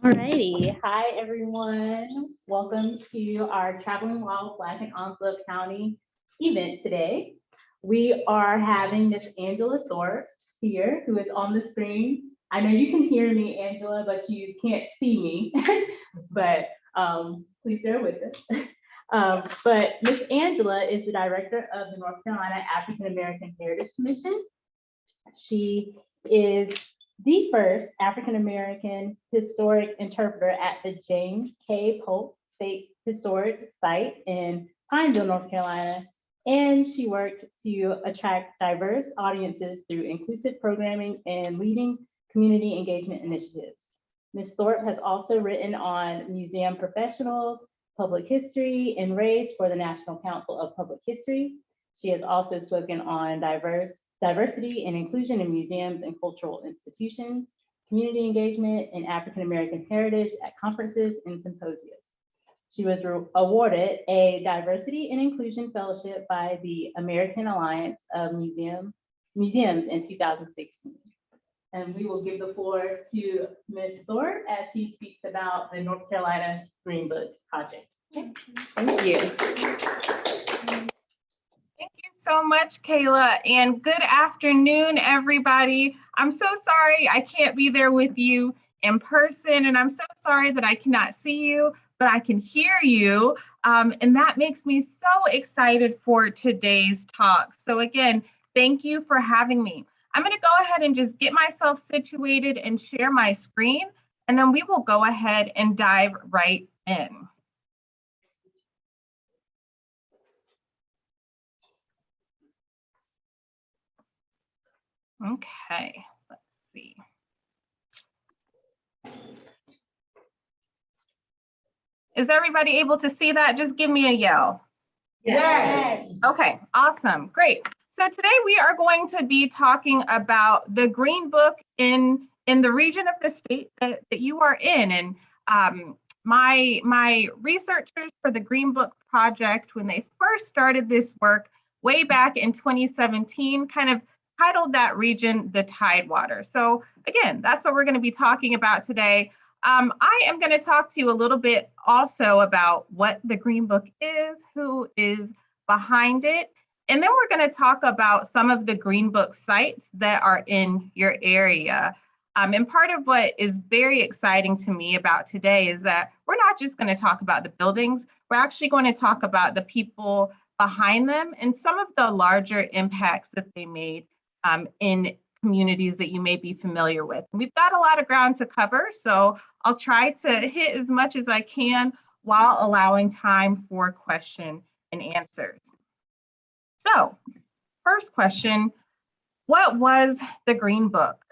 Alrighty, hi everyone. Welcome to our Traveling Wild Flag in Onslow County event today. We are having Miss Angela Thorpe here, who is on the screen. I know you can hear me, Angela, but you can't see me. but please bear with us. But Miss Angela is the director of the North Carolina African American Heritage Commission. She is the first African American historic interpreter at the James K. Polk State Historic Site in Pineville, North Carolina, and she worked to attract diverse audiences through inclusive programming and leading community engagement initiatives. Ms. Thorpe has also written on museum professionals, public history, and race for the National Council of Public History. She has also spoken on diversity and inclusion in museums and cultural institutions, community engagement, and African American heritage at conferences and symposiums. She was awarded a Diversity and Inclusion Fellowship by the American Alliance of Museums in 2016. And we will give the floor to Ms. Thorpe as she speaks about the North Carolina Green Book Project. Thank you. Thank you so much, Kayla, and good afternoon, everybody. I'm so sorry I can't be there with you in person, and I'm so sorry that I cannot see you, but I can hear you, and that makes me so excited for today's talk. So again, thank you for having me. I'm going to go ahead and just get myself situated and share my screen, and then we will go ahead and dive right in. Okay, let's see. Is everybody able to see that? Just give me a yell. Yes. Okay, awesome, great. So today we are going to be talking about the Green Book in the region of the state that you are in. And my researchers for the Green Book Project, when they first started this work way back in 2017, kind of titled that region the Tidewater. So again, that's what we're going to be talking about today. I am going to talk to you a little bit also about what the Green Book is, who is behind it, and then we're going to talk about some of the Green Book sites that are in your area. And part of what is very exciting to me about today is that we're not just going to talk about the buildings, we're actually going to talk about the people behind them and some of the larger impacts that they made in communities that you may be familiar with. We've got a lot of ground to cover, so I'll try to hit as much as I can while allowing time for question and answers. So, first question, what was the Green Book?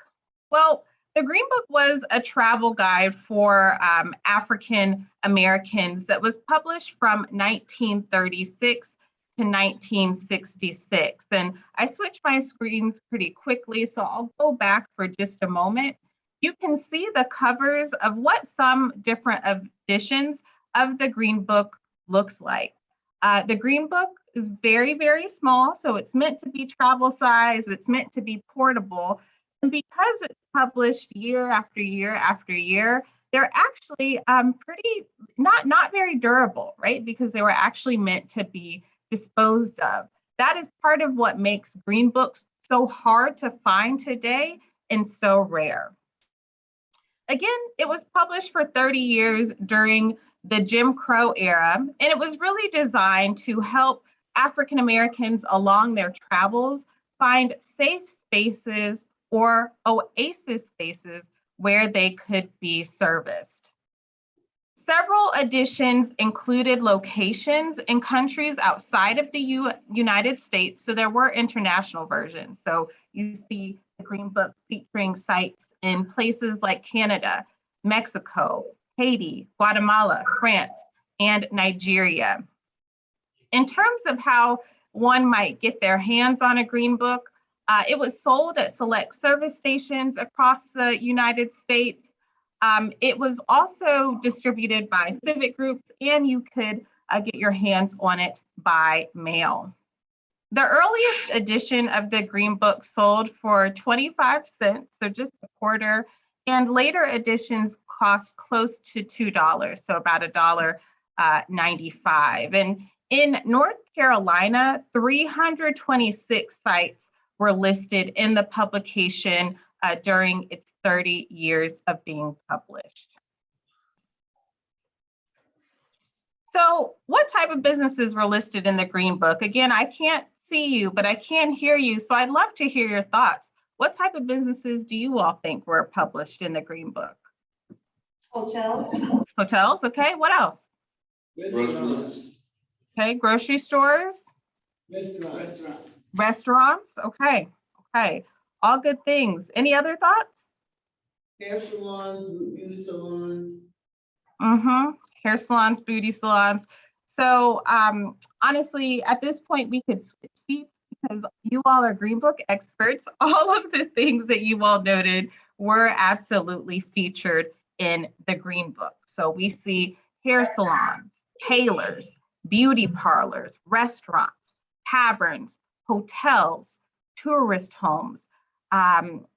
Well, the Green Book was a travel guide for African Americans that was published from 1936 to 1966. And I switched my screens pretty quickly, so I'll go back for just a moment. You can see the covers of what some different editions of the Green Book looks like. The Green Book is very, very small, so it's meant to be travel size, it's meant to be portable. And because it's published year after year after year, they're actually pretty, not very durable, right? Because they were actually meant to be disposed of. That is part of what makes Green Books so hard to find today and so rare. Again, it was published for 30 years during the Jim Crow era, and it was really designed to help African Americans along their travels find safe spaces or oasis spaces where they could be serviced. Several editions included locations in countries outside of the United States, so there were international versions. So you see the Green Book featuring sites in places like Canada, Mexico, Haiti, Guatemala, France, and Nigeria. In terms of how one might get their hands on a Green Book, it was sold at select service stations across the United States. It was also distributed by civic groups, and you could get your hands on it by mail. The earliest edition of the Green Book sold for 25 cents, so just a quarter, And later editions cost close to $2, so about $1.95. And in North Carolina, 326 sites were listed in the publication during its 30 years of being published. So what type of businesses were listed in the Green Book? Again, I can't see you, but I can hear you. So I'd love to hear your thoughts. What type of businesses do you all think were published in the Green Book? Hotels. Hotels, okay. What else? Restaurants. Okay, grocery stores. Restaurants. Restaurants, okay, okay. All good things. Any other thoughts? Hair salons, beauty salons. Hair salons, beauty salons. So honestly, at this point, we could switch seats because you all are Green Book experts. All of the things that you all noted were absolutely featured in the Green Book. So we see hair salons, tailors, beauty parlors, restaurants, taverns, hotels, tourist homes, all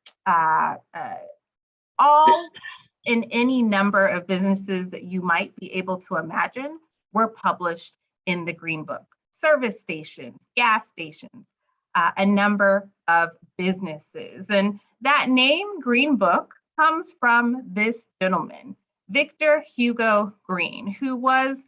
in any number of businesses that you might be able to imagine were published in the Green Book. Service stations, gas stations, a number of businesses. And that name, Green Book, comes from this gentleman, Victor Hugo Green, who was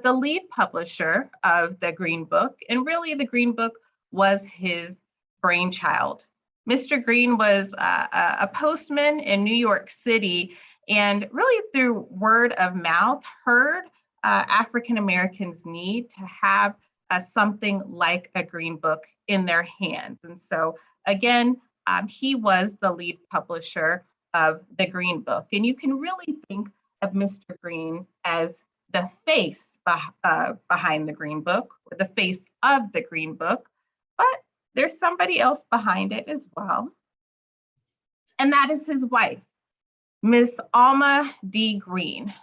the lead publisher of the Green Book. And really, the Green Book was his brainchild. Mr. Green was a postman in New York City, and really through word of mouth heard African Americans need to have something like a Green Book in their hands. And so again, he was the lead publisher of the Green Book. And you can really think of Mr. Green as the face behind the Green Book, or the face of the Green Book, but there's somebody else behind it as well. And that is his wife, Miss Alma D. Green.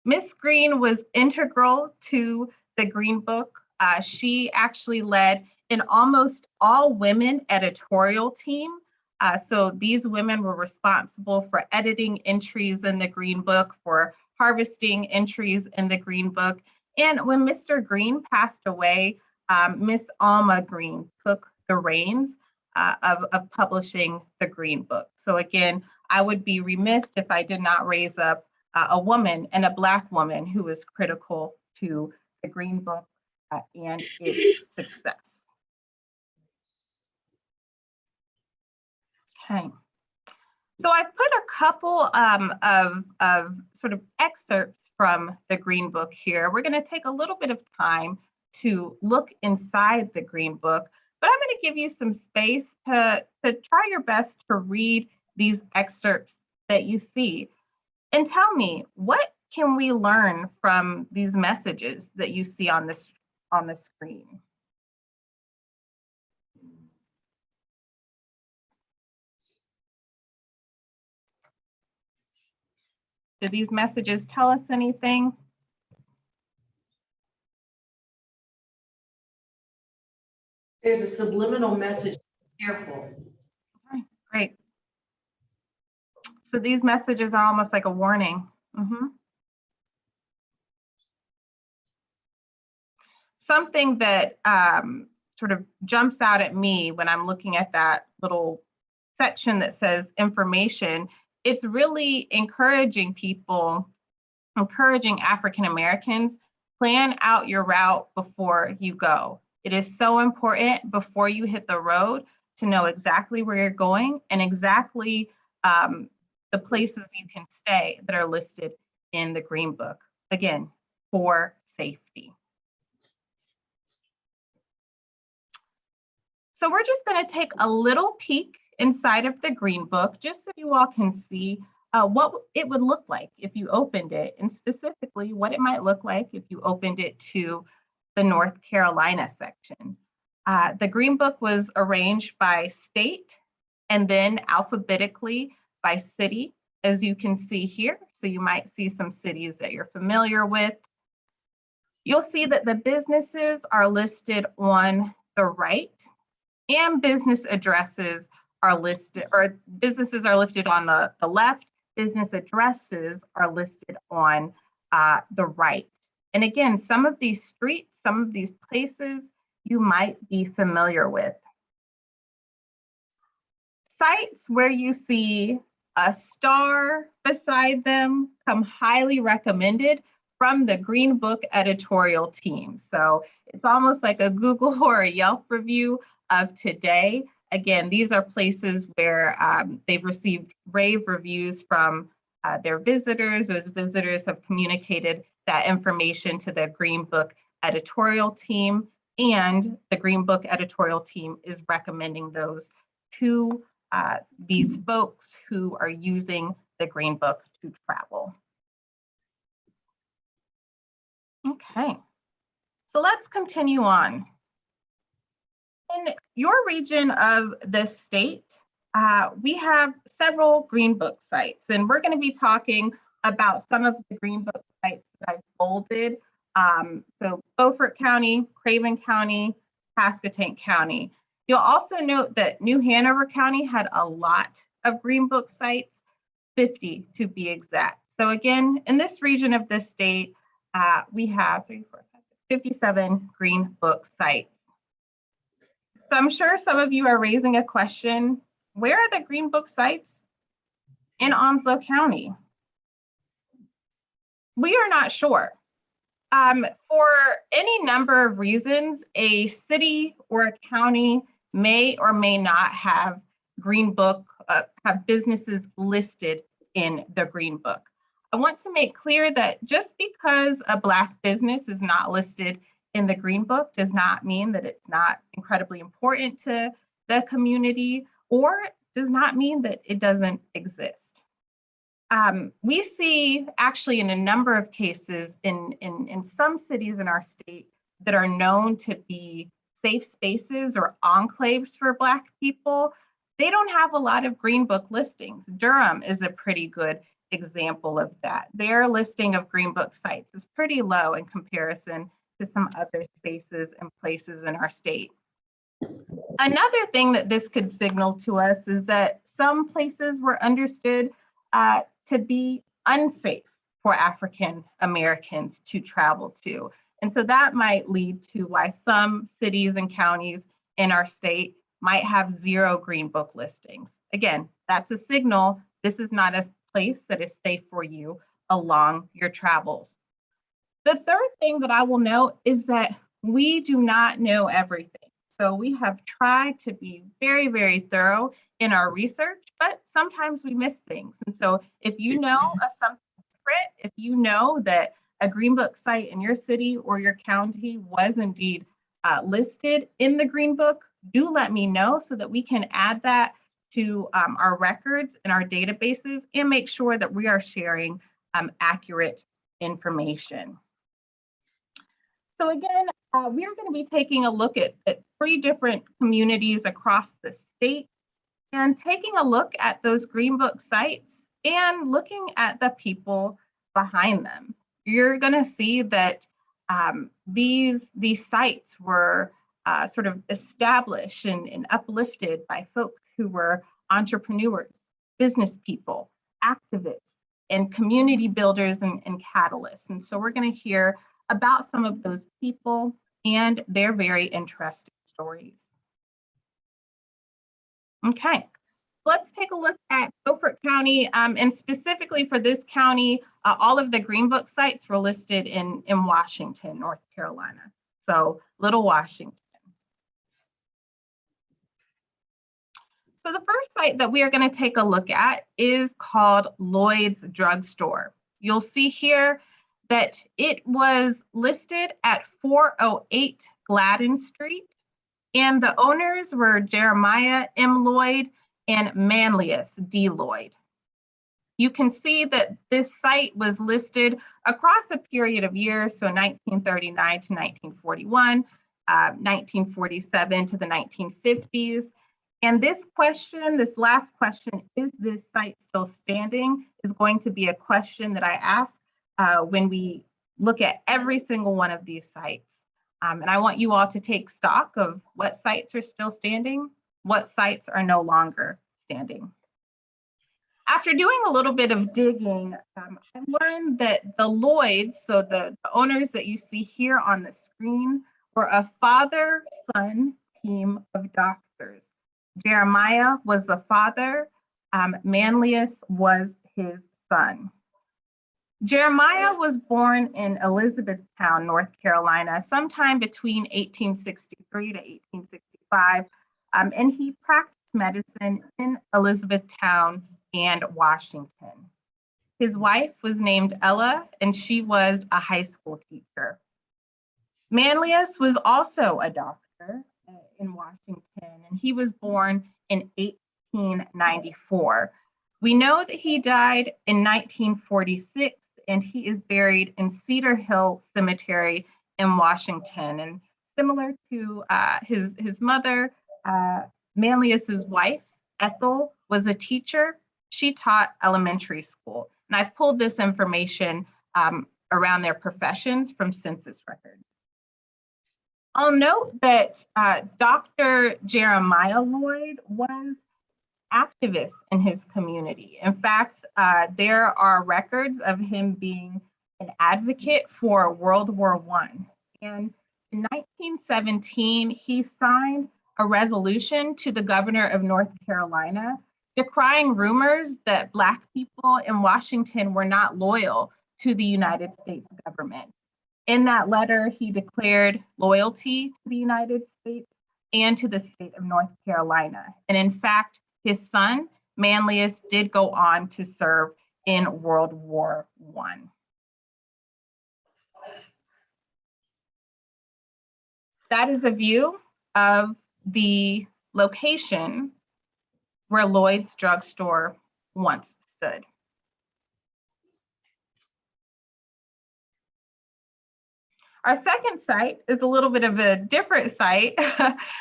Miss Green was integral to the Green Book. She actually led an almost all women editorial team. So these women were responsible for editing entries in the Green Book, for harvesting entries in the Green Book. And when Mr. Green passed away, Miss Alma Green took the reins of publishing the Green Book. So again, I would be remiss if I did not raise up a woman, and a Black woman, who was critical to the Green Book and its success. Okay. So I've put a couple of sort of excerpts from the Green Book here. We're going to take a little bit of time to look inside the Green Book, but I'm going to give you some space to try your best to read these excerpts that you see. And tell me, what can we learn from these messages that you see on the screen? Do these messages tell us anything? There's a subliminal message. Careful. Okay, great. So these messages are almost like a warning. Something that sort of jumps out at me when I'm looking at that little section that says information, it's really encouraging people, encouraging African Americans, plan out your route before you go. It is so important before you hit the road to know exactly where you're going and exactly the places you can stay that are listed in the Green Book, again, for safety. So we're just going to take a little peek inside of the Green Book, just so you all can see what it would look like if you opened it, and specifically what it might look like if you opened it to the North Carolina section. The Green Book was arranged by state and then alphabetically by city, as you can see here. So you might see some cities that you're familiar with. You'll see that the businesses are listed on the right, and business addresses are listed, or businesses are listed on the left, business addresses are listed on the right. And again, some of these streets, some of these places you might be familiar with. Sites where you see a star beside them come highly recommended from the Green Book editorial team. So it's almost like a Google or a Yelp review of today. Again, these are places where they've received rave reviews from their visitors. Those visitors have communicated that information to the Green Book editorial team, and the Green Book editorial team is recommending those to these folks who are using the Green Book to travel. Okay, so let's continue on. In your region of the state, we have several Green Book sites, and we're going to be talking about some of the Green Book sites that I've bolded. So Beaufort County, Craven County, Pasquotank County. You'll also note that New Hanover County had a lot of Green Book sites, 50 to be exact. So again, in this region of the state, we have 57 Green Book sites. So I'm sure some of you are raising a question, where are the Green Book sites in Onslow County? We are not sure. For any number of reasons, a city or a county may or may not have Green Book, have businesses listed in the Green Book. I want to make clear that just because a Black business is not listed in the Green Book does not mean that it's not incredibly important to the community, or does not mean that it doesn't exist. We see actually in a number of cases in some cities in our state that are known to be safe spaces or enclaves for Black people, they don't have a lot of Green Book listings. Durham is a pretty good example of that. Their listing of Green Book sites is pretty low in comparison to some other spaces and places in our state. Another thing that this could signal to us is that some places were understood to be unsafe for African Americans to travel to. And so that might lead to why some cities and counties in our state might have 0 Green Book listings. Again, that's a signal this is not a place that is safe for you along your travels. The third thing that I will note is that we do not know everything. So we have tried to be very, very thorough in our research, but sometimes we miss things. And so if you know of something different, if you know that a Green Book site in your city or your county was indeed listed in the Green Book, do let me know so that we can add that to our records and our databases and make sure that we are sharing accurate information. So again, we are going to be taking a look at 3 different communities across the state and taking a look at those Green Book sites and looking at the people behind them. You're going to see that these sites were sort of established and uplifted by folks who were entrepreneurs, business people, activists, and community builders and catalysts. And so we're going to hear about some of those people and their very interesting stories. Okay, let's take a look at Beaufort County, and specifically for this county, all of the Green Book sites were listed in Washington, North Carolina. So Little Washington. So the first site that we are going to take a look at is called Lloyd's Drugstore. You'll see here that it was listed at 408 Gladden Street, and the owners were Jeremiah M. Lloyd and Manlius D. Lloyd. You can see that this site was listed across a period of years, so 1939 to 1941, 1947 to the 1950s. And this question, this last question, is this site still standing, is going to be a question that I ask when we look at every single one of these sites. And I want you all to take stock of what sites are still standing, what sites are no longer standing. After doing a little bit of digging, I learned that the Lloyds, so the owners that you see here on the screen, were a father-son team of doctors. Jeremiah was the father, Manlius was his son. Jeremiah was born in Elizabethtown, North Carolina, sometime between 1863 to 1865, and he practiced medicine in Elizabethtown and Washington. His wife was named Ella, and she was a high school teacher. Manlius was also a doctor in Washington, and he was born in 1894. We know that he died in 1946, and he is buried in Cedar Hill Cemetery in Washington. And similar to his mother, Manlius's wife, Ethel, was a teacher. She taught elementary school. And I've pulled this information around their professions from census records. I'll note that Dr. Jeremiah Lloyd was activist in his community. In fact, there are records of him being an advocate for World War I. And in 1917, he signed a resolution to the governor of North Carolina decrying rumors that Black people in Washington were not loyal to the United States government. In that letter, he declared loyalty to the United States and to the state of North Carolina. And in fact, his son, Manlius, did go on to serve in World War I. That is a view of the location where Lloyd's drugstore once stood. Our second site is a little bit of a different site.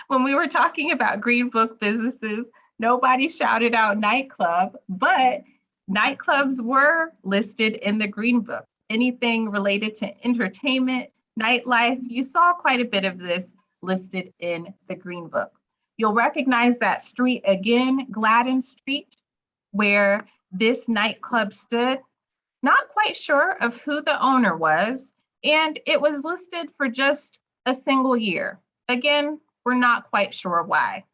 When we were talking about Green Book businesses, nobody shouted out nightclub, but nightclubs were listed in the Green Book. Anything related to entertainment, nightlife, you saw quite a bit of this listed in the Green Book. You'll recognize that street again, Gladden Street, where this nightclub stood. Not quite sure of who the owner was, and it was listed for just a single year. Again, we're not quite sure why.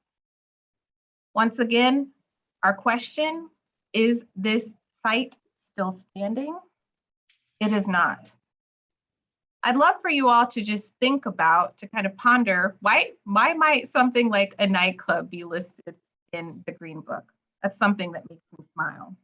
Once again, our question, is this site still standing? It is not. I'd love for you all to just think about, to kind of ponder, why might something like a nightclub be listed in the Green Book? That's something that makes me smile.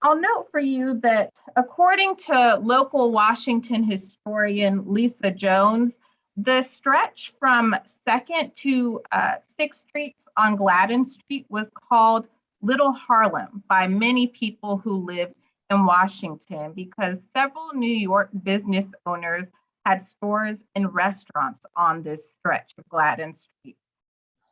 I'll note for you that according to local Washington historian Lisa Jones, the stretch from 2nd to 6th Streets on Gladden Street was called Little Harlem by many people who lived in Washington because several New York business owners had stores and restaurants on this stretch of Gladden Street.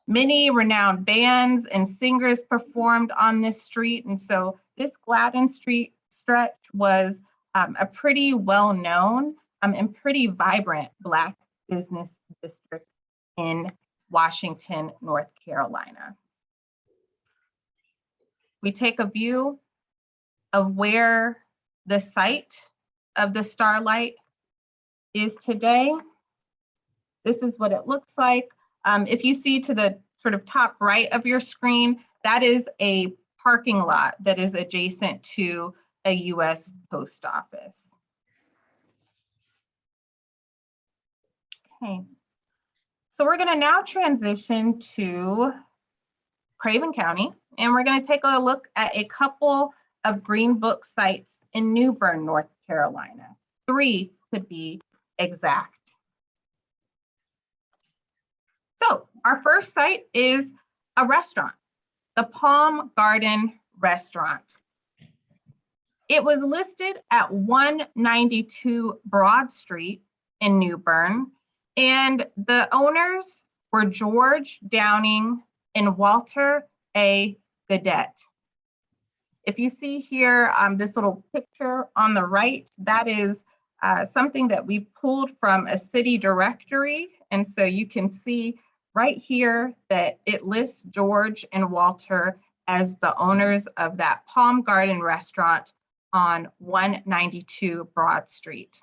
Many renowned bands and singers performed on this street, and so this Gladden Street stretch was a pretty well-known and pretty vibrant Black business district in Washington, North Carolina. We take a view of where the site of the Starlight is today. This is what it looks like. If you see to the sort of top right of your screen, that is a parking lot that is adjacent to a US post office. Okay, so we're gonna now transition to Craven County, and we're gonna take a look at a couple of Green Book sites in New Bern, North Carolina. 3 to be exact. So our first site is a restaurant, the Palm Garden Restaurant. It was listed at 192 Broad Street in New Bern, and the owners were George Downing and Walter A. Gadet. If you see here, this little picture on the right, that is something that we've pulled from a city directory. And so you can see right here that it lists George and Walter as the owners of that Palm Garden restaurant on 192 Broad Street.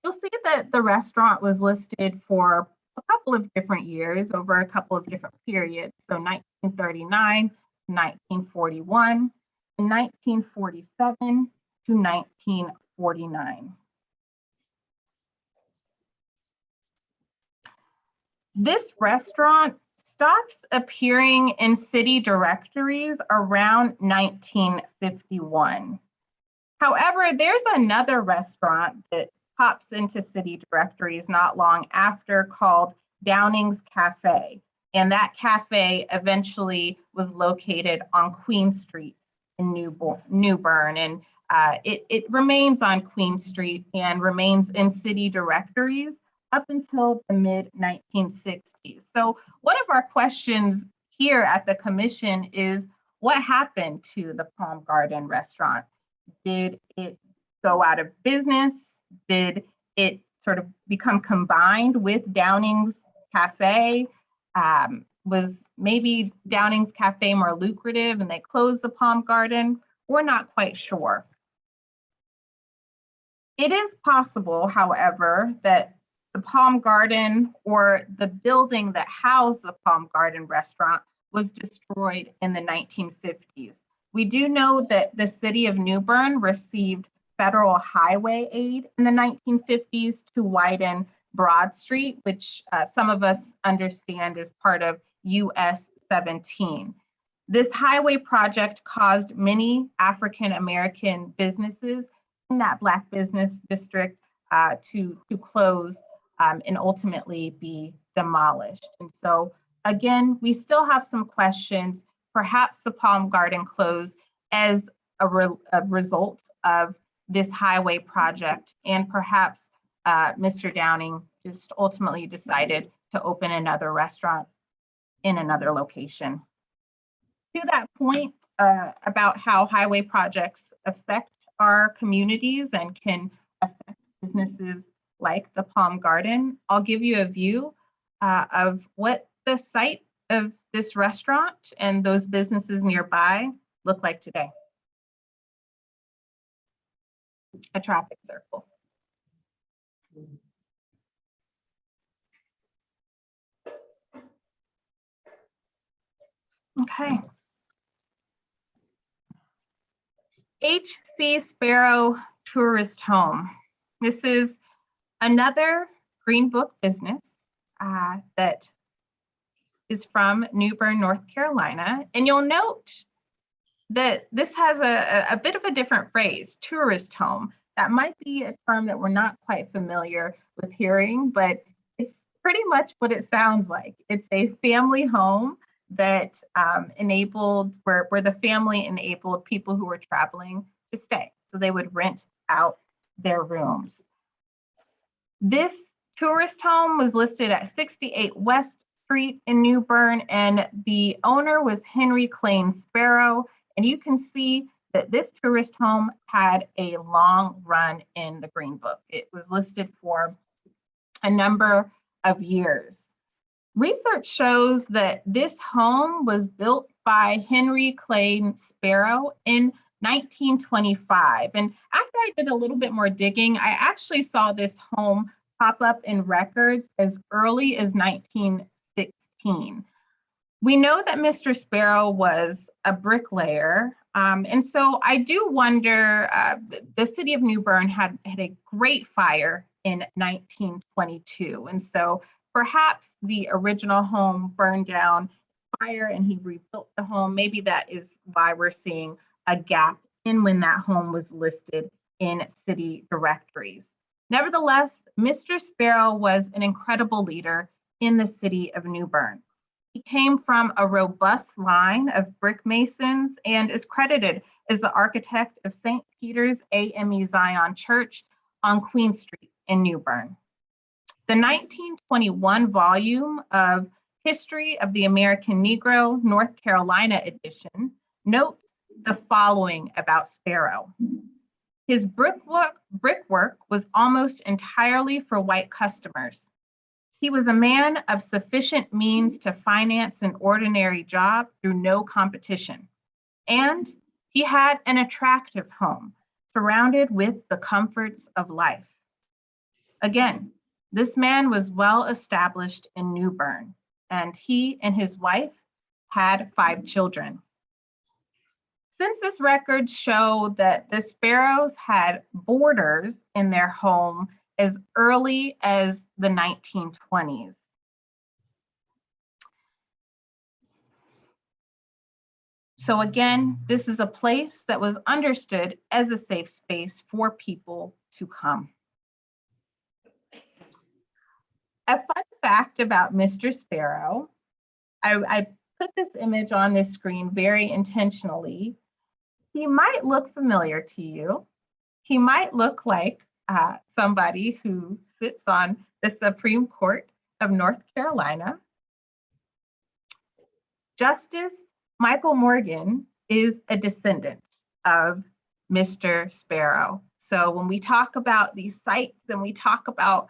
You'll see that the restaurant was listed for a couple of different years over a couple of different periods. So 1939 to 1941, and 1947 to 1949. This restaurant stops appearing in city directories around 1951. However, there's another restaurant that pops into city directories not long after called Downing's Cafe. And that cafe eventually was located on Queen Street in New Bern. And it remains on Queen Street and remains in city directories up until the mid-1960s. So one of our questions here at the commission is, what happened to the Palm Garden restaurant? Did it go out of business? Did it sort of become combined with Downing's Cafe? Was maybe Downing's Cafe more lucrative and they closed the Palm Garden? We're not quite sure. It is possible, however, that the Palm Garden or the building that housed the Palm Garden restaurant was destroyed in the 1950s. We do know that the city of New Bern received federal highway aid in the 1950s to widen Broad Street, which some of us understand is part of US 17. This highway project caused many African American businesses in that Black business district to close and ultimately be demolished. And so again, we still have some questions. Perhaps the Palm Garden closed as a result of this highway project, and perhaps Mr. Downing just ultimately decided to open another restaurant in another location. To that point about how highway projects affect our communities and can affect businesses like the Palm Garden, I'll give you a view of what the site of this restaurant and those businesses nearby look like today. A traffic circle. Okay. H.C. Sparrow Tourist Home. This is another Green Book business that is from New Bern, North Carolina. And you'll note that this has a bit of a different phrase, tourist home. That might be a term that we're not quite familiar with hearing, but it's pretty much what it sounds like. It's a family home that enabled, where the family enabled people who were traveling to stay. So they would rent out their rooms. This tourist home was listed at 68 West Street in New Bern, and the owner was Henry Klain Sparrow. And you can see that this tourist home had a long run in the Green Book. It was listed for a number of years. Research shows that this home was built by Henry Klain Sparrow in 1925. And after I did a little bit more digging, I actually saw this home pop up in records as early as 1916. We know that Mr. Sparrow was a bricklayer. And so I do wonder, the city of New Bern had a great fire in 1922. And so perhaps the original home burned down, fire, and he rebuilt the home. Maybe that is why we're seeing a gap in when that home was listed in city directories. Nevertheless, Mr. Sparrow was an incredible leader in the city of New Bern. He came from a robust line of brick masons and is credited as the architect of St. Peter's AME Zion Church on Queen Street in New Bern. The 1921 volume of History of the American Negro, North Carolina edition notes the following about Sparrow. His brickwork was almost entirely for white customers. He was a man of sufficient means to finance an ordinary job through no competition. And he had an attractive home surrounded with the comforts of life. Again, this man was well established in New Bern, and he and his wife had 5 children. Census records show that the Sparrows had boarders in their home as early as the 1920s. So again, this is a place that was understood as a safe space for people to come. A fun fact about Mr. Sparrow, I put this image on this screen very intentionally. He might look familiar to you. He might look like somebody who sits on the Supreme Court of North Carolina. Justice Michael Morgan is a descendant of Mr. Sparrow. So when we talk about these sites and we talk about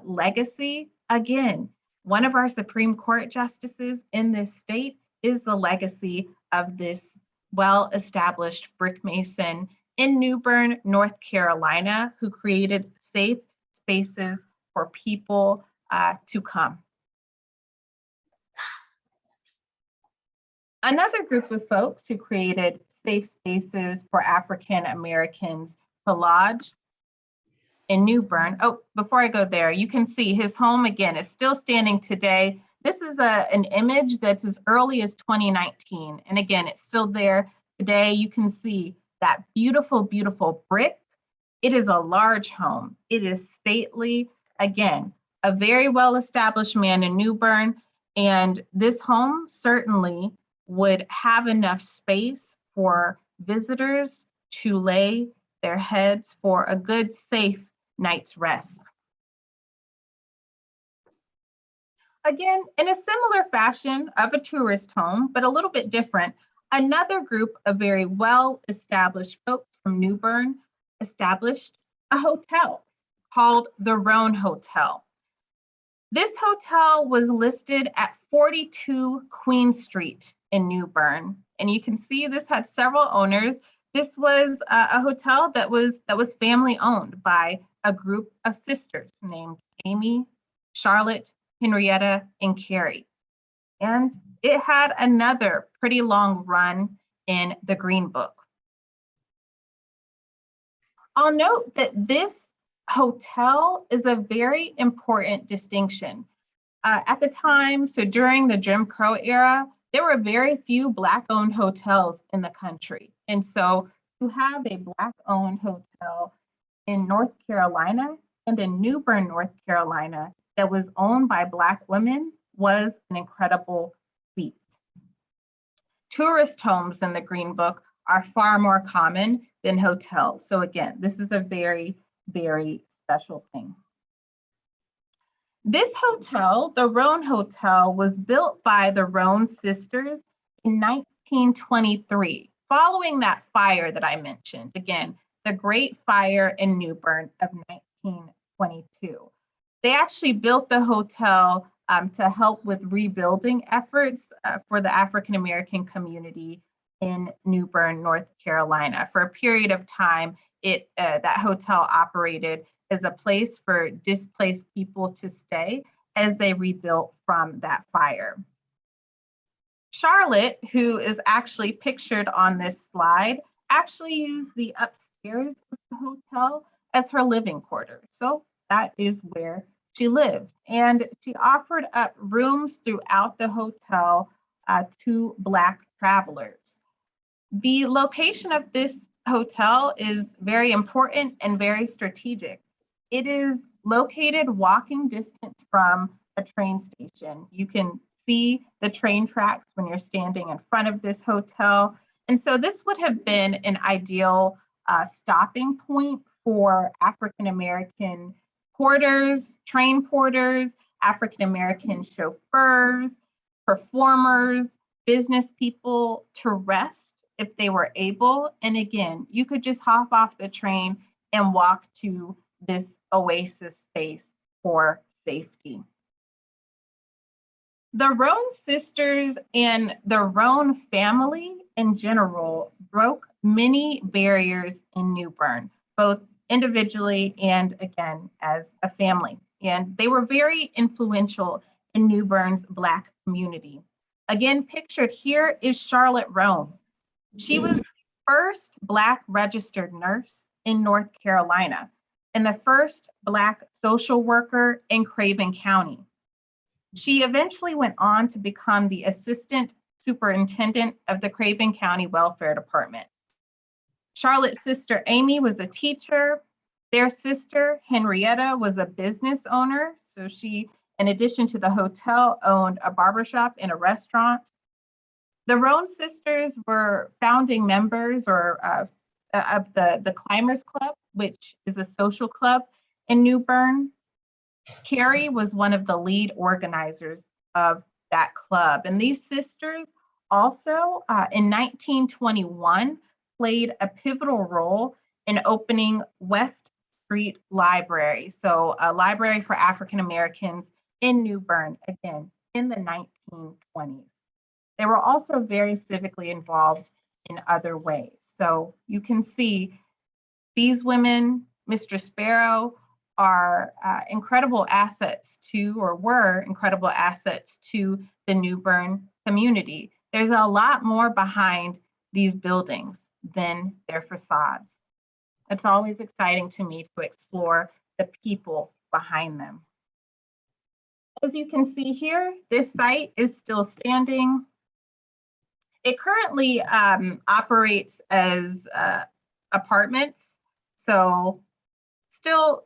legacy, again, one of our Supreme Court justices in this state is the legacy of this well-established brick mason in New Bern, North Carolina, who created safe spaces for people to come. Another group of folks who created safe spaces for African Americans to lodge in New Bern. Oh, before I go there, you can see his home again is still standing today. This is an image that's as early as 2019. And again, it's still there today. You can see that beautiful, beautiful brick. It is a large home. It is stately. Again, a very well-established man in New Bern. And this home certainly would have enough space for visitors to lay their heads for a good, safe night's rest. Again, in a similar fashion of a tourist home, but a little bit different, another group of very well-established folks from New Bern established a hotel called the Roan Hotel. This hotel was listed at 42 Queen Street in New Bern. And you can see this had several owners. This was a hotel that was family owned by a group of sisters named Amy, Charlotte, Henrietta, and Carrie. And it had another pretty long run in the Green Book. I'll note that this hotel is a very important distinction. At the time, so during the Jim Crow era, there were very few Black-owned hotels in the country. And so to have a Black-owned hotel in North Carolina and in New Bern, North Carolina, that was owned by Black women was an incredible feat. Tourist homes in the Green Book are far more common than hotels. So again, this is a very, very special thing. This hotel, the Roan Hotel, was built by the Roan sisters in 1923, following that fire that I mentioned. Again, the Great Fire in New Bern of 1922. They actually built the hotel to help with rebuilding efforts for the African American community in New Bern, North Carolina. For a period of time, that hotel operated as a place for displaced people to stay as they rebuilt from that fire. Charlotte, who is actually pictured on this slide, actually used the upstairs of the hotel as her living quarters. So that is where she lived. And she offered up rooms throughout the hotel to Black travelers. The location of this hotel is very important and very strategic. It is located walking distance from a train station. You can see the train tracks when you're standing in front of this hotel. And so this would have been an ideal stopping point for African American porters, train porters, African American chauffeurs, performers, business people to rest if they were able. And again, you could just hop off the train and walk to this oasis space for safety. The Roan sisters and the Roan family in general broke many barriers in New Bern, both individually and again as a family. And they were very influential in New Bern's Black community. Again, pictured here is Charlotte Roan. She was the first Black registered nurse in North Carolina and the first Black social worker in Craven County. She eventually went on to become the assistant superintendent of the Craven County Welfare Department. Charlotte's sister Amy was a teacher. Their sister Henrietta was a business owner. So she, in addition to the hotel, owned a barbershop and a restaurant. The Roan sisters were founding members of the Climbers Club, which is a social club in New Bern. Carrie was one of the lead organizers of that club. And these sisters also, in 1921, played a pivotal role in opening West Street Library, so a library for African Americans in New Bern, again, in the 1920s. They were also very civically involved in other ways. So you can see these women, Mr. Sparrow, are incredible assets to, or were incredible assets to the New Bern community. There's a lot more behind these buildings than their facades. It's always exciting to me to explore the people behind them. As you can see here, this site is still standing. It currently operates as apartments, so still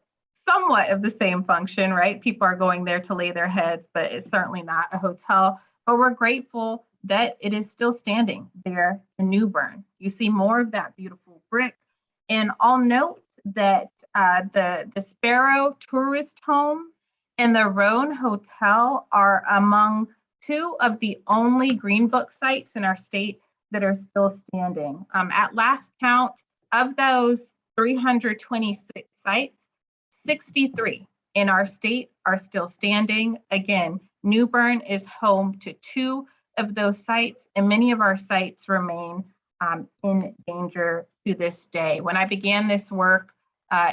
somewhat of the same function, right? People are going there to lay their heads, but it's certainly not a hotel. But we're grateful that it is still standing there in New Bern. You see more of that beautiful brick. And I'll note that the Sparrow Tourist Home and the Roan Hotel are among two of the only Green Book sites in our state that are still standing. At last count, of those 326 sites, 63 in our state are still standing. Again, New Bern is home to two of those sites, and many of our sites remain in danger to this day. When I began this work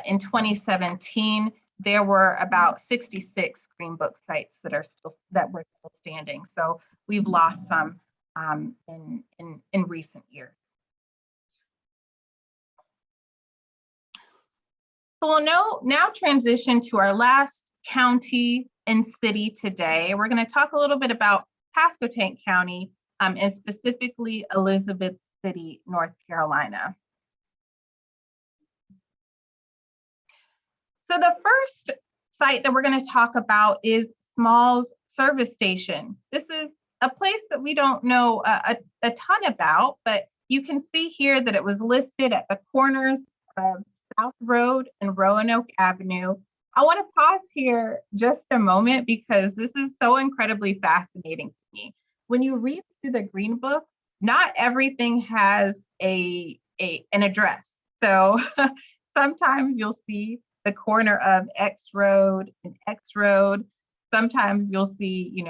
in 2017, there were about 66 Green Book sites that were still standing. So we've lost some in recent years. So we'll now transition to our last county and city today. We're going to talk a little bit about Pasquotank County and specifically Elizabeth City, North Carolina. So the first site that we're going to talk about is Smalls Service Station. This is a place that we don't know a ton about, but you can see here that it was listed at the corners of South Road and Roanoke Avenue. I want to pause here just a moment because this is so incredibly fascinating to me. When you read through the Green Book, not everything has an address. So sometimes you'll see the corner of X Road and X Road. Sometimes you'll see,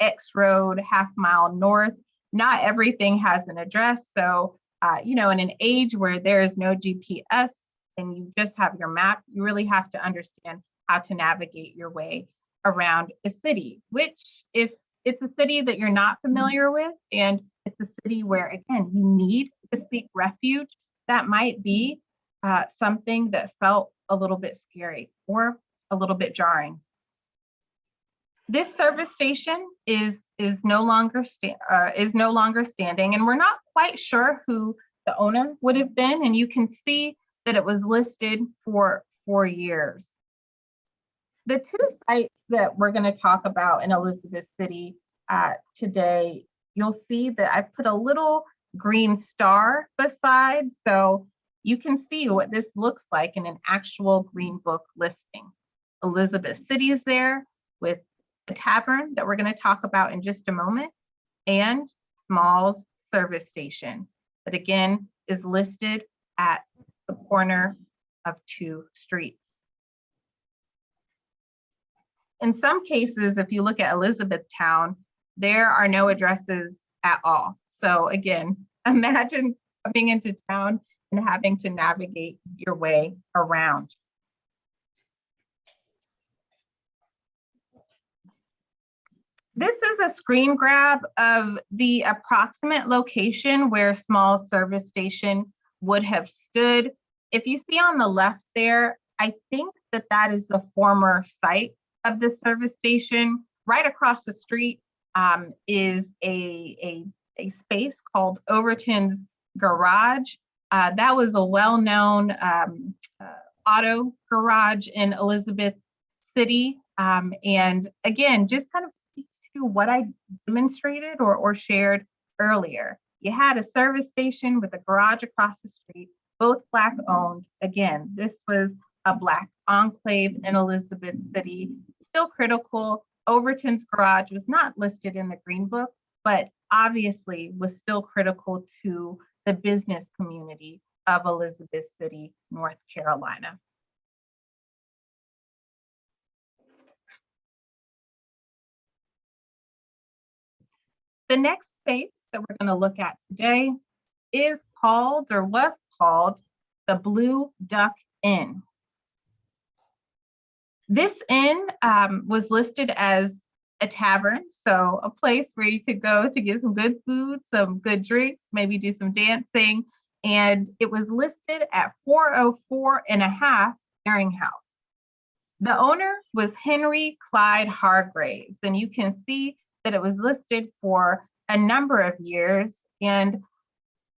X Road, half mile north. Not everything has an address. So, in an age where there is no GPS and you just have your map, you really have to understand how to navigate your way around a city, which if it's a city that you're not familiar with, and it's a city where, again, you need to seek refuge, that might be something that felt a little bit scary or a little bit jarring. This service station is no longer standing, and we're not quite sure who the owner would have been. And you can see that it was listed for 4 years. The two sites that we're going to talk about in Elizabeth City today, you'll see that I put a little green star beside, so you can see what this looks like in an actual Green Book listing. Elizabeth City is there with a tavern that we're going to talk about in just a moment, and Smalls Service Station, that again is listed at the corner of two streets. In some cases, if you look at Elizabethtown, there are no addresses at all. So again, imagine coming into town and having to navigate your way around. This is a screen grab of the approximate location where a small service station would have stood. If you see on the left there, I think that that is the former site of the service station. Right across the street is a space called Overton's Garage. That was a well-known auto garage in Elizabeth City. And again, just kind of speaks to what I demonstrated or shared earlier. You had a service station with a garage across the street, both Black owned. Again, this was a Black enclave in Elizabeth City, still critical. Overton's Garage was not listed in the Green Book, but obviously was still critical to the business community of Elizabeth City, North Carolina. The next space that we're going to look at today is called, or was called, the Blue Duck Inn. This inn was listed as a tavern, so a place where you could go to get some good food, some good drinks, maybe do some dancing, and it was listed at $404.50 clearing house. The owner was Henry Clyde Hargraves, and you can see that it was listed for a number of years. And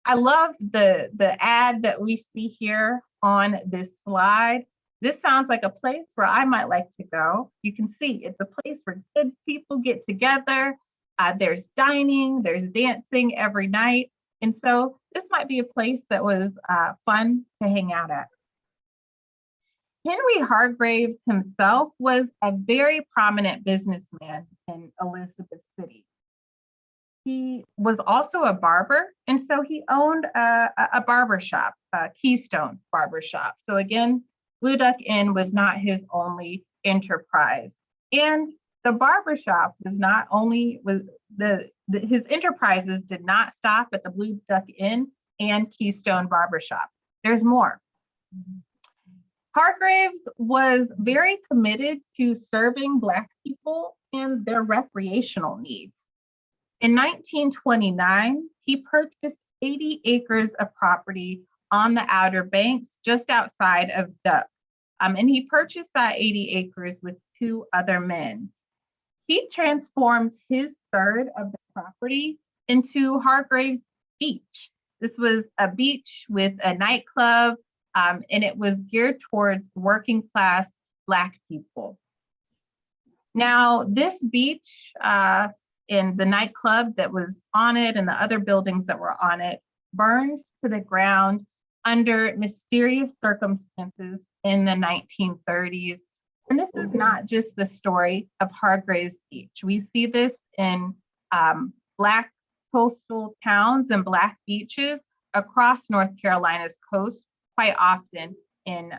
I love the ad that we see here on this slide. This sounds like a place where I might like to go. You can see it's a place where good people get together. There's dining, there's dancing every night. And so this might be a place that was fun to hang out at. Henry Hargraves himself was a very prominent businessman in Elizabeth City. He was also a barber, and so he owned a barber shop, Keystone Barber Shop. So again, Blue Duck Inn was not his only enterprise. And the barber shop was not only, his enterprises did not stop at the Blue Duck Inn and Keystone Barber Shop. There's more. Hargraves was very committed to serving Black people and their recreational needs. In 1929, he purchased 80 acres of property on the Outer Banks just outside of Duck. And he purchased that 80 acres with 2 other men. He transformed his third of the property into Hargraves Beach. This was a beach with a nightclub, and it was geared towards working class Black people. Now, this beach and the nightclub that was on it and the other buildings that were on it burned to the ground under mysterious circumstances in the 1930s. And this is not just the story of Hargraves Beach. We see this in Black coastal towns and Black beaches across North Carolina's coast quite often in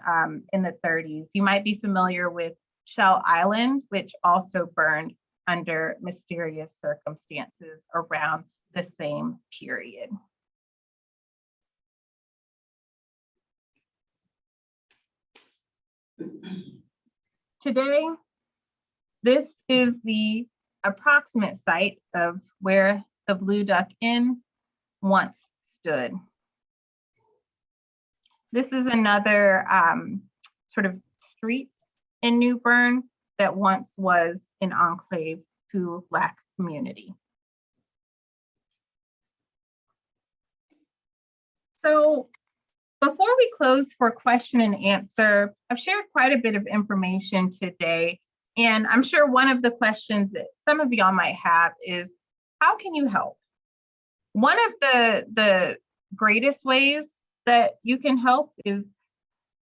the 30s. You might be familiar with Shell Island, which also burned under mysterious circumstances around the same period. Today, this is the approximate site of where the Blue Duck Inn once stood. This is another sort of street in New Bern that once was an enclave to Black community. So before we close for question and answer, I've shared quite a bit of information today, and I'm sure one of the questions that some of y'all might have is, how can you help? One of the greatest ways that you can help is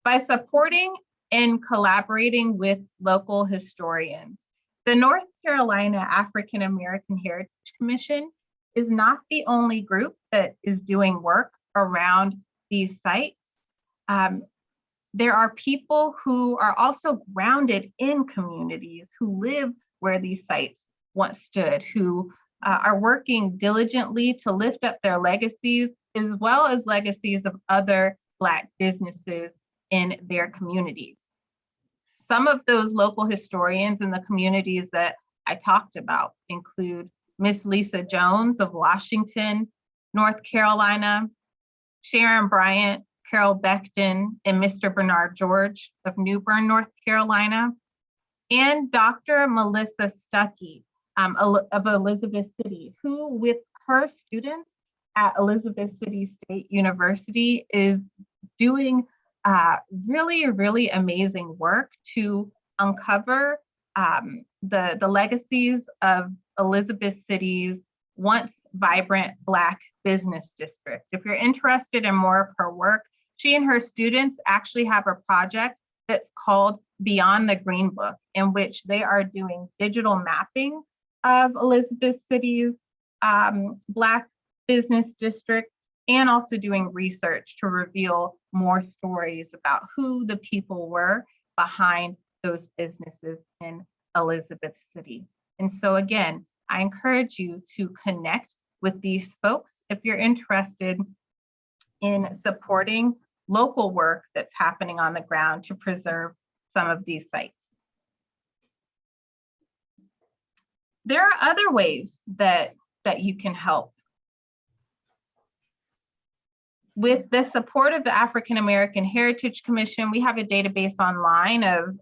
by supporting and collaborating with local historians. The North Carolina African American Heritage Commission is not the only group that is doing work around these sites. There are people who are also grounded in communities who live where these sites once stood, who are working diligently to lift up their legacies, as well as legacies of other Black businesses in their communities. Some of those local historians in the communities that I talked about include Miss Lisa Jones of Washington, North Carolina, Sharon Bryant, Carol Beckton, and Mr. Bernard George of New Bern, North Carolina, and Dr. Melissa Stuckey of Elizabeth City, who with her students at Elizabeth City State University is doing really amazing work to uncover the legacies of Elizabeth City's once vibrant Black business district. If you're interested in more of her work, she and her students actually have a project that's called Beyond the Green Book, in which they are doing digital mapping of Elizabeth City's Black business district, and also doing research to reveal more stories about who the people were behind those businesses in Elizabeth City. And so again, I encourage you to connect with these folks if you're interested in supporting local work that's happening on the ground to preserve some of these sites. There are other ways that you can help. With the support of the African American Heritage Commission, we have a database online of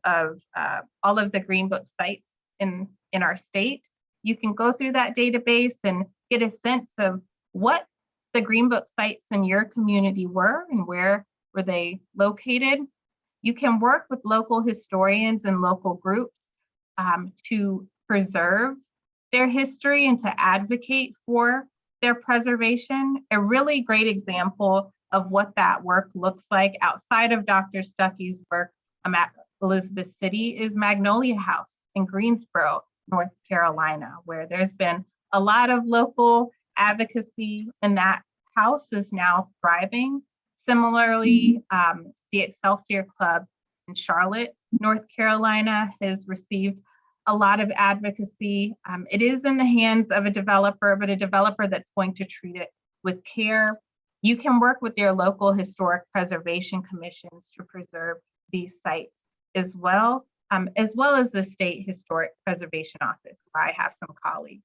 all of the Green Book sites in our state. You can go through that database and get a sense of what the Green Book sites in your community were and where were they located. You can work with local historians and local groups to preserve their history and to advocate for their preservation. A really great example of what that work looks like outside of Dr. Stuckey's work at Elizabeth City is Magnolia House in Greensboro, North Carolina, where there's been a lot of local advocacy, and that house is now thriving. Similarly, the Excelsior Club in Charlotte, North Carolina has received a lot of advocacy. It is in the hands of a developer, but a developer that's going to treat it with care. You can work with your local historic preservation commissions to preserve these sites as well as the State Historic Preservation Office, where I have some colleagues.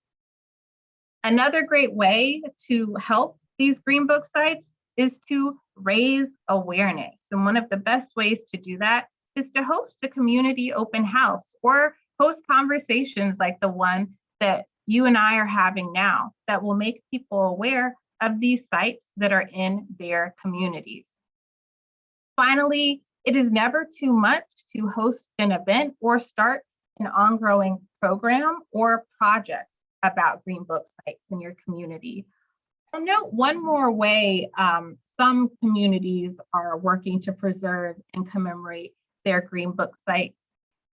Another great way to help these Green Book sites is to raise awareness. And one of the best ways to do that is to host a community open house or host conversations like the one that you and I are having now that will make people aware of these sites that are in their communities. Finally, it is never too much to host an event or start an ongoing program or project about Green Book sites in your community. I'll note one more way some communities are working to preserve and commemorate their Green Book sites.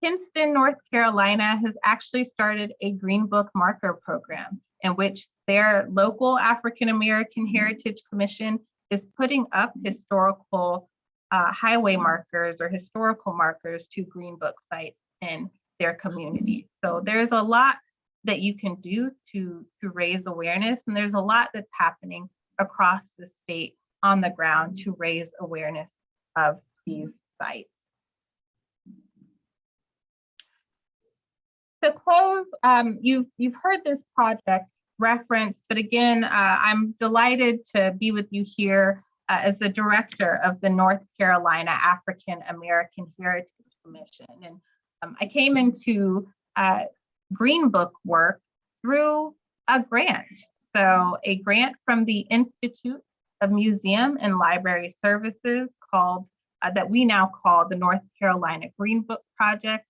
Kinston, North Carolina has actually started a Green Book marker program in which their local African American Heritage Commission is putting up historical highway markers or historical markers to Green Book sites in their community. So there's a lot that you can do to raise awareness, and there's a lot that's happening across the state on the ground to raise awareness of these sites. To close, you've heard this project referenced, but again, I'm delighted to be with you here as the director of the North Carolina African American Heritage Commission. And I came into Green Book work through a grant. So a grant from the Institute of Museum and Library Services called, that we now call the North Carolina Green Book Project.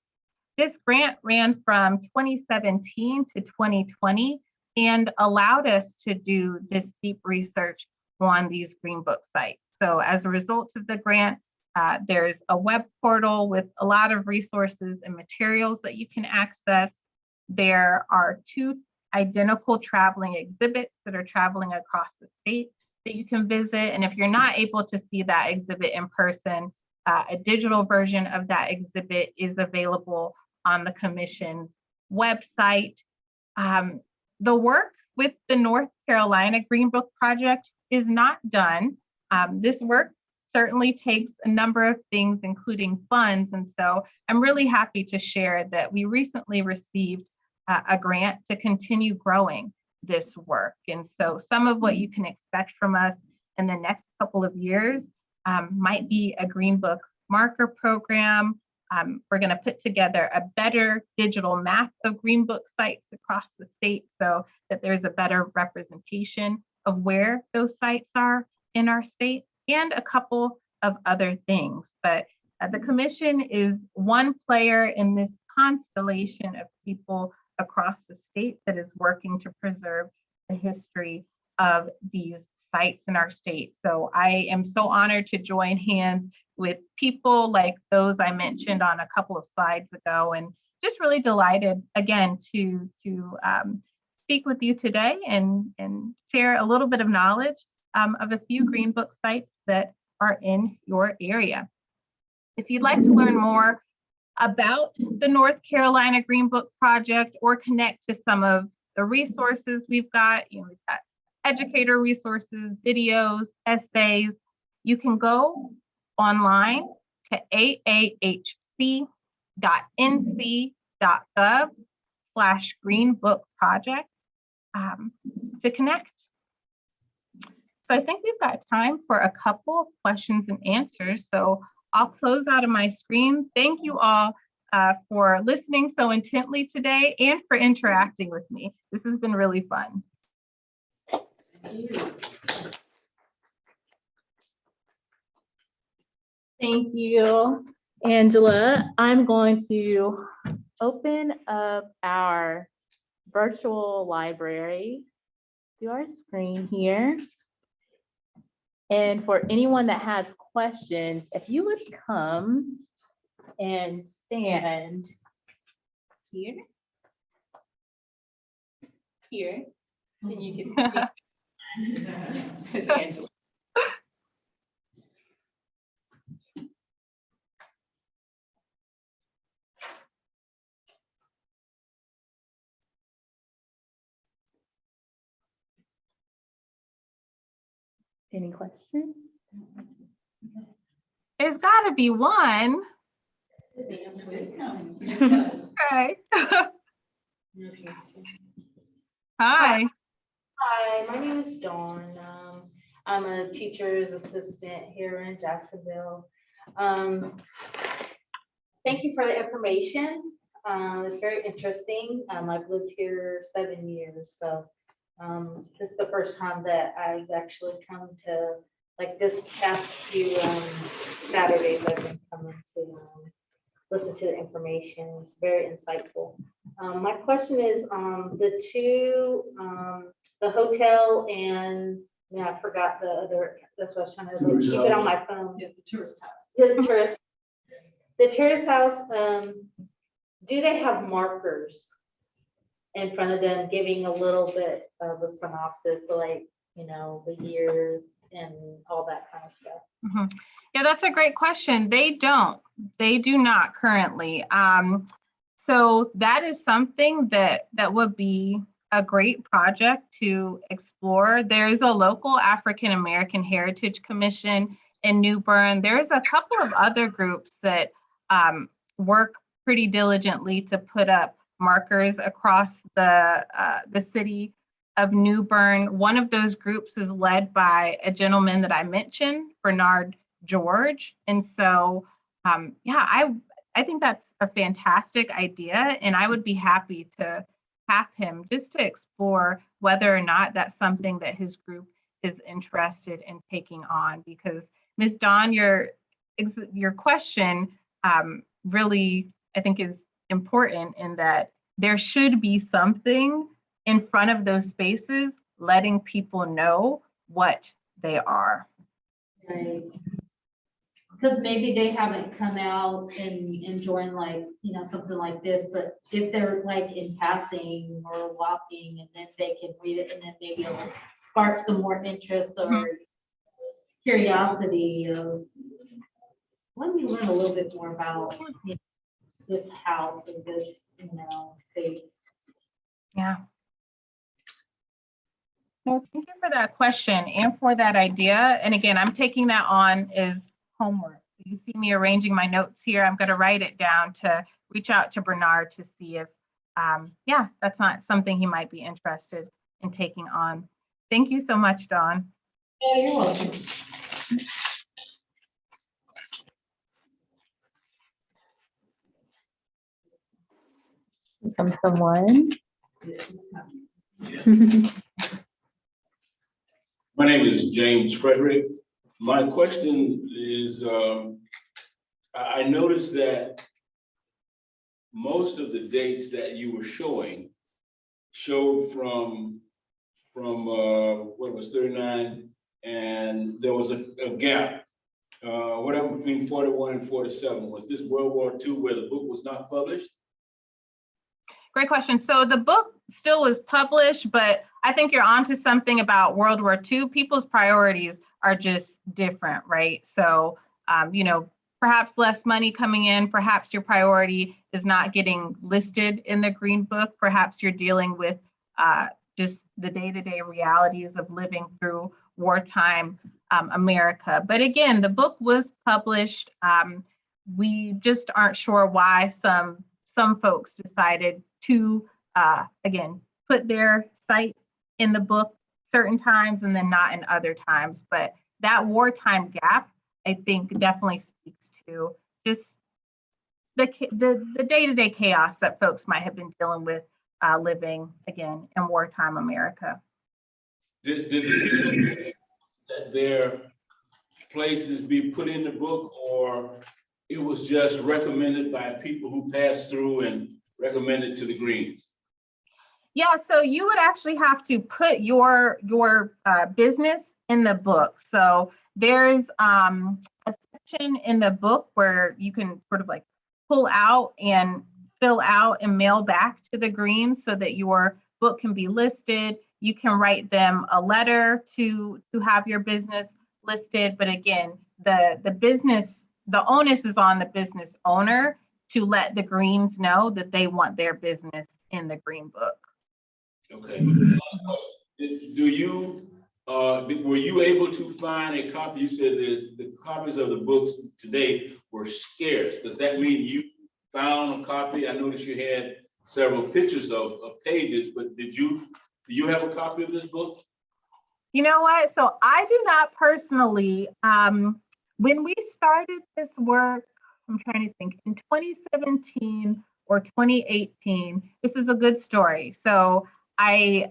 This grant ran from 2017 to 2020 and allowed us to do this deep research on these Green Book sites. So as a result of the grant, there's a web portal with a lot of resources and materials that you can access. There are 2 identical traveling exhibits that are traveling across the state that you can visit. And if you're not able to see that exhibit in person, a digital version of that exhibit is available on the Commission's website. The work with the North Carolina Green Book Project is not done. This work certainly takes a number of things, including funds. And so I'm really happy to share that we recently received a grant to continue growing this work. And so some of what you can expect from us in the next couple of years might be a Green Book marker program. We're going to put together a better digital map of Green Book sites across the state so that there's a better representation of where those sites are in our state, and a couple of other things. But the commission is one player in this constellation of people across the state that is working to preserve the history of these sites in our state. So I am so honored to join hands with people like those I mentioned on a couple of slides ago, and just really delighted again to speak with you today and share a little bit of knowledge of a few Green Book sites that are in your area. If you'd like to learn more about the North Carolina Green Book Project or connect to some of the resources we've got, we've got educator resources, videos, essays, you can go online to aahc.nc.gov/greenbookproject to connect. So I think we've got time for a couple of questions and answers. So I'll close out of my screen. Thank you all for listening so intently today and for interacting with me. This has been really fun. Thank you, Angela. I'm going to open up our virtual library to our screen here. And for anyone that has questions, if you would come and stand here, and you can see Ms. Angela. Any questions? There's got to be one. Okay. Hi. Hi, my name is Dawn. I'm a teacher's assistant here in Jacksonville. Thank you for the information. It's very interesting. I've lived here 7 years, so this is the first time that I've actually come to, like this past few Saturdays, I've been coming to listen to the information. It's very insightful. My question is the two, the hotel and, yeah, I forgot the other, that's what I was trying to keep it on my phone. The tourist house. The tourist house, do they have markers in front of them giving a little bit of a synopsis, like, the year and all that kind of stuff? Mm-hmm. Yeah, that's a great question. They do not currently. So that is something that would be a great project to explore. There's a local African American Heritage Commission in New Bern. There's a couple of other groups that work pretty diligently to put up markers across the city of New Bern. One of those groups is led by a gentleman that I mentioned, Bernard George. And so, yeah, I think that's a fantastic idea, and I would be happy to tap him just to explore whether or not that's something that his group is interested in taking on. Because Ms. Dawn, your question really, I think, is important in that there should be something in front of those spaces letting people know what they are. Right. Because maybe they haven't come out and joined, like, something like this, but if they're like in passing or walking, and then they can read it, and then maybe it'll spark some more interest or curiosity of, let me learn a little bit more about this house or this, space. Yeah. Well, thank you for that question and for that idea. And again, I'm taking that on as homework. You see me arranging my notes here. I'm going to write it down to reach out to Bernard to see if, yeah, that's not something he might be interested in taking on. Thank you so much, Dawn. Yeah, you're welcome. From someone. My name is James Frederick. My question is, I noticed that most of the dates that you were showing showed from what was 39, and there was a gap, whatever between 41 and 47. Was this World War II where the book was not published? Great question. So the book still was published, but I think you're onto something about World War II. People's priorities are just different, right? So, you know, perhaps less money coming in, perhaps your priority is not getting listed in the Green Book. Perhaps you're dealing with just the day-to-day realities of living through wartime America. But again, the book was published. We just aren't sure why some folks decided to, again, put their site in the book certain times and then not in other times. But that wartime gap, I think, definitely speaks to just the day-to-day chaos that folks might have been dealing with living, again, in wartime America. Did the people that their places be put in the book, or it was just recommended by people who passed through and recommended to the Greens? Yeah, so you would actually have to put your business in the book. So there's a section in the book where you can sort of like pull out and fill out and mail back to the Greens so that your book can be listed. You can write them a letter to have your business listed. But again, the onus is on the business owner to let the Greens know that they want their business in the Green Book. Okay. Were you able to find a copy? You said that the copies of the books today were scarce. Does that mean you found a copy? I noticed you had several pictures of pages, but do you have a copy of this book? You know what? So I do not personally. When we started this work, I'm trying to think, in 2017 or 2018, this is a good story. So I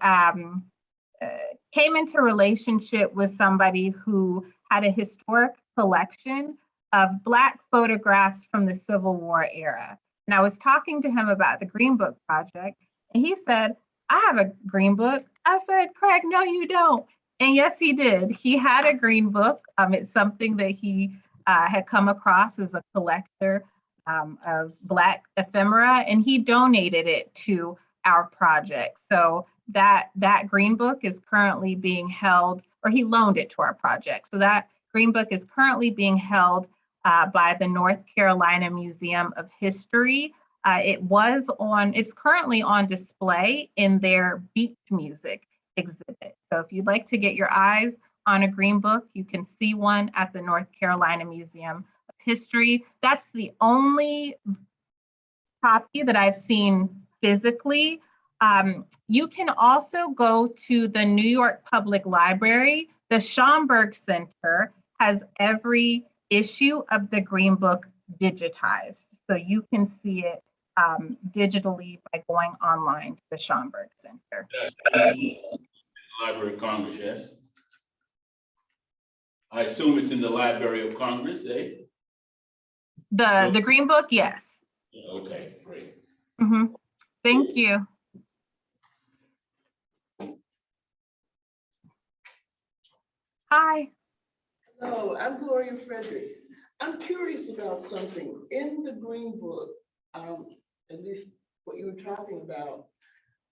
came into a relationship with somebody who had a historic collection of Black photographs from the Civil War era. And I was talking to him about the Green Book Project, and he said, I have a Green Book. I said, Craig, no, you don't. And yes, he did. He had a Green Book. It's something that he had come across as a collector of Black ephemera, and he donated it to our project. So that Green Book is currently being held, or he loaned it to our project. So that Green Book is currently being held by the North Carolina Museum of History. It's currently on display in their beach music exhibit. So if you'd like to get your eyes on a Green Book, you can see one at the North Carolina Museum of History. That's the only copy that I've seen physically. You can also go to the New York Public Library. The Schomburg Center has every issue of the Green Book digitized. So you can see it digitally by going online to the Schomburg Center. Library of Congress, yes. I assume it's in the Library of Congress, eh? The Green Book, yes. Okay, great. Mm-hmm. Thank you. Hi. Hello, I'm Gloria Frederick. I'm curious about something. In the Green Book, at least what you were talking about,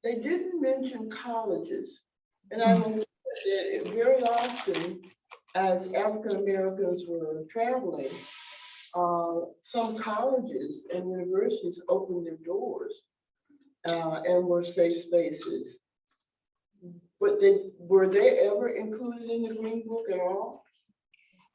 they didn't mention colleges. And I'm aware that very often, as African Americans were traveling, some colleges and universities opened their doors and were safe spaces. But were they ever included in the Green Book at all?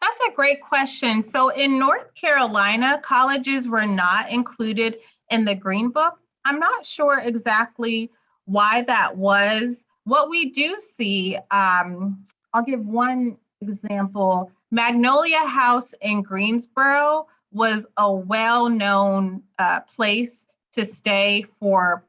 That's a great question. So in North Carolina, colleges were not included in the Green Book. I'm not sure exactly why that was. What we do see, I'll give one example. Magnolia House in Greensboro was a well-known place to stay for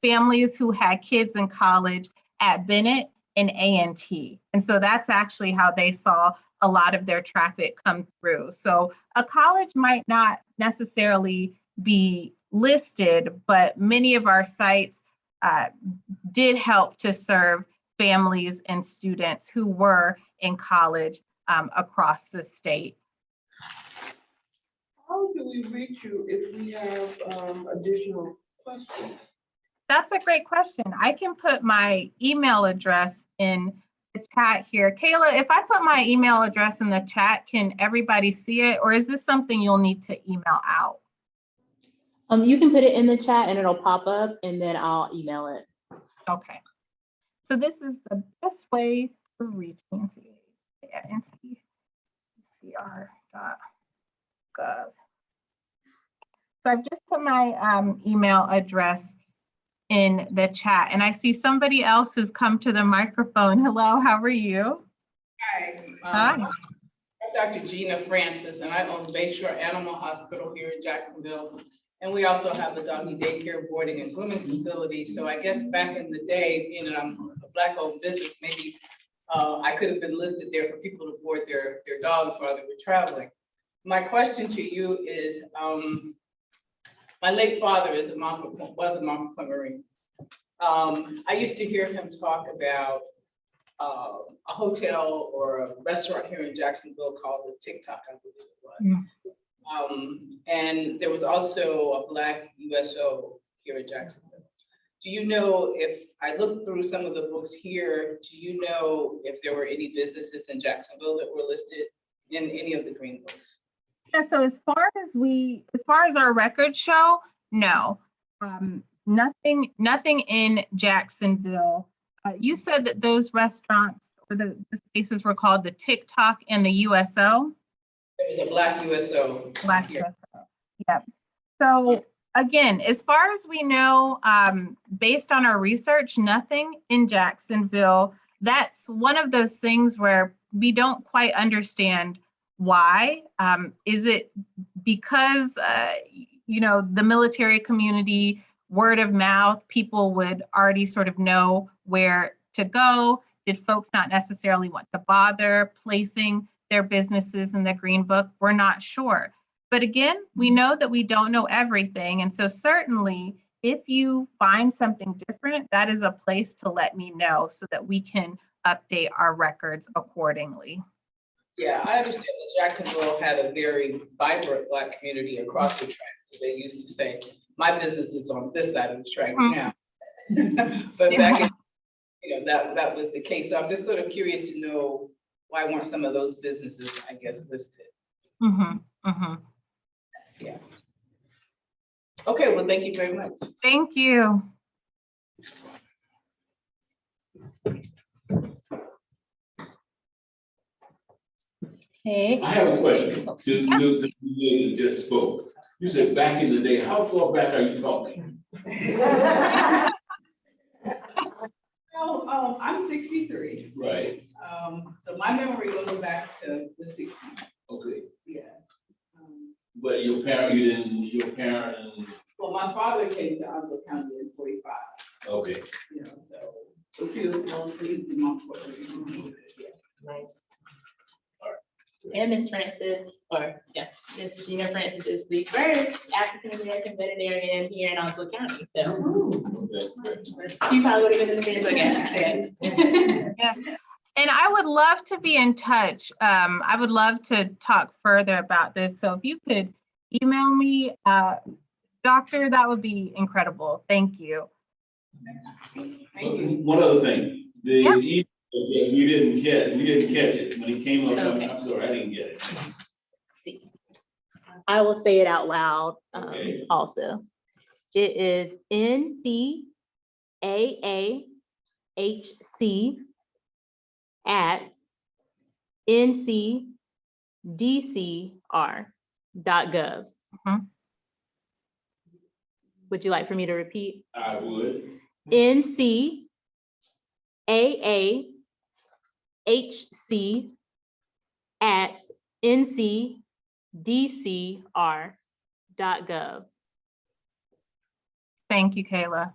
families who had kids in college at Bennett and A&T. And so that's actually how they saw a lot of their traffic come through. So a college might not necessarily be listed, but many of our sites did help to serve families and students who were in college across the state. How do we reach you if we have additional questions? That's a great question. I can put my email address in the chat here. Kayla, if I put my email address in the chat, can everybody see it? Or is this something you'll need to email out? You can put it in the chat and it'll pop up and then I'll email it. Okay. So this is the best way to reach me at ncr.gov. So I've just put my email address in the chat, and I see somebody else has come to the microphone. Hello, how are you? Hi. Hi. I'm Dr. Gina Francis, and I own Bayshore Animal Hospital here in Jacksonville. And we also have a doggy daycare, boarding and grooming facility. So I guess back in the day, being that I'm a Black-owned business, maybe I could have been listed there for people to board their dogs while they were traveling. My question to you is, my late father was a Montfort Marine. I used to hear him talk about a hotel or a restaurant here in Jacksonville called the TikTok, I believe it was. And there was also a Black USO here in Jacksonville. Do you know, if I looked through some of the books here, do you know if there were any businesses in Jacksonville that were listed in any of the Green Books? Yeah, so as far as our records show, no, nothing in Jacksonville. You said that those restaurants or the spaces were called the TikTok and the USO. There was a Black USO. Black here. USO. Yep. So again, as far as we know, based on our research, nothing in Jacksonville. That's one of those things where we don't quite understand why. Is it because, the military community, word of mouth, people would already sort of know where to go? Did folks not necessarily want to bother placing their businesses in the Green Book? We're not sure. But again, we know that we don't know everything. And so certainly if you find something different, that is a place to let me know so that we can update our records accordingly. Yeah, I understand that Jacksonville had a very vibrant Black community across the tracks. They used to say, my business is on this side of the tracks now. But back in, that was the case. So I'm just sort of curious to know, why weren't some of those businesses, I guess, listed? Yeah. Okay, well, thank you very much. Thank you. Hey. I have a question to the lady that just spoke. You said back in the day, how far back are you talking? Well, I'm 63. Right, So my memory goes back to the 60s. okay. Yeah. But your parent, Well, my father came to Onslow County in 45. okay. So if you the Montfort. Yeah. And Miss Francis, Miss Gina Francis is the first African-American veterinarian here in Onslow County. So she probably would have been in the Green Book, as she said. Yes. And I would love to be in touch. I would love to talk further about this. So if you could email me, Doctor, that would be incredible. Thank you. Thank you. One other thing, the you didn't catch it when it came up. Okay. I'm sorry, I didn't get it. See, I will say it out loud Okay. also. It is ncAAHC@ncdcr.gov. Mhm. Would you like for me to repeat? I would. ncAAHC@ncdcr.gov. Thank you, Kayla.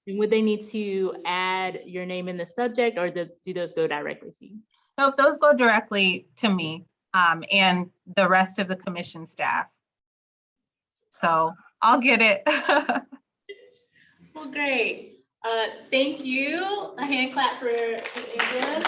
And would they need to add your name in the subject, or do those go directly to you? No, those go directly to me and the rest of the commission staff. So I'll get it. Well, great. Thank you. A hand clap for Angela.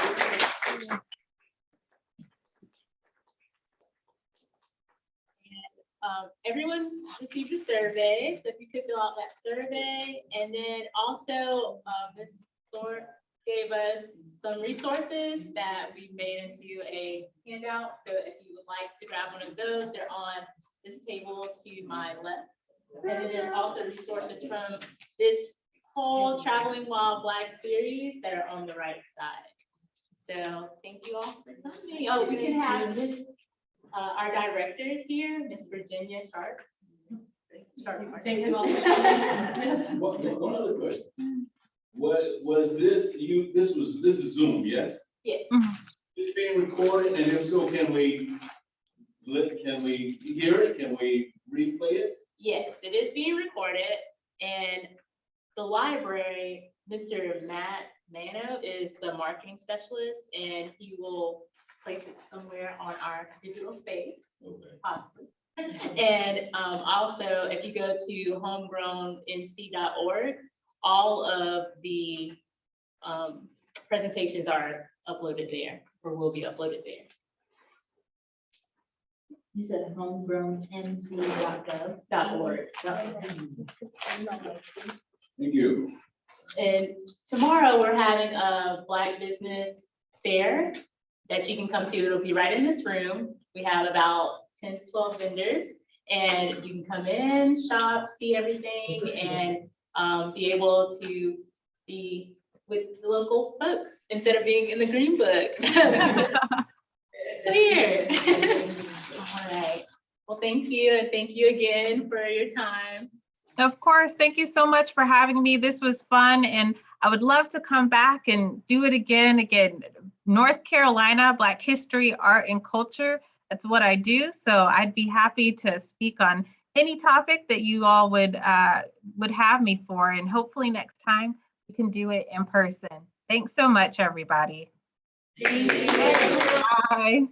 Everyone's received a survey, so if you could fill out that survey. And then also, Ms. Thorpe gave us some resources that we made into a handout. So if you would like to grab one of those, they're on this table to my left. And then there's also resources from this whole Traveling While Black series that are on the right side. So thank you all for coming. Oh, we can have this, our directors here, Miss Virginia Sharp. Thank you all for coming. One other question. What was this, this is Zoom, yes? Yes. It's being recorded, and if so, can we hear it? Can we replay it? Yes, it is being recorded, and the library, Mr. Matt Mano is the marketing specialist, and he will place it somewhere on our digital space, Okay. possibly. And also, if you go to homegrownnc.org, all of the presentations are uploaded there, or will be uploaded there. You said homegrownnc.gov.org. Thank you. And tomorrow, we're having a Black Business Fair that you can come to. It'll be right in this room. We have about 10 to 12 vendors, and you can come in, shop, see everything, and be able to be with the local folks instead of being in the Green Book. Clear. All right. Well, thank you, and thank you again for your time. Of course, thank you so much for having me. This was fun, and I would love to come back and do it again. North Carolina, Black History, Art, and Culture. That's what I do. So I'd be happy to speak on any topic that you all would have me for. And hopefully next time we can do it in person. Thanks so much, everybody. Thank you. Bye.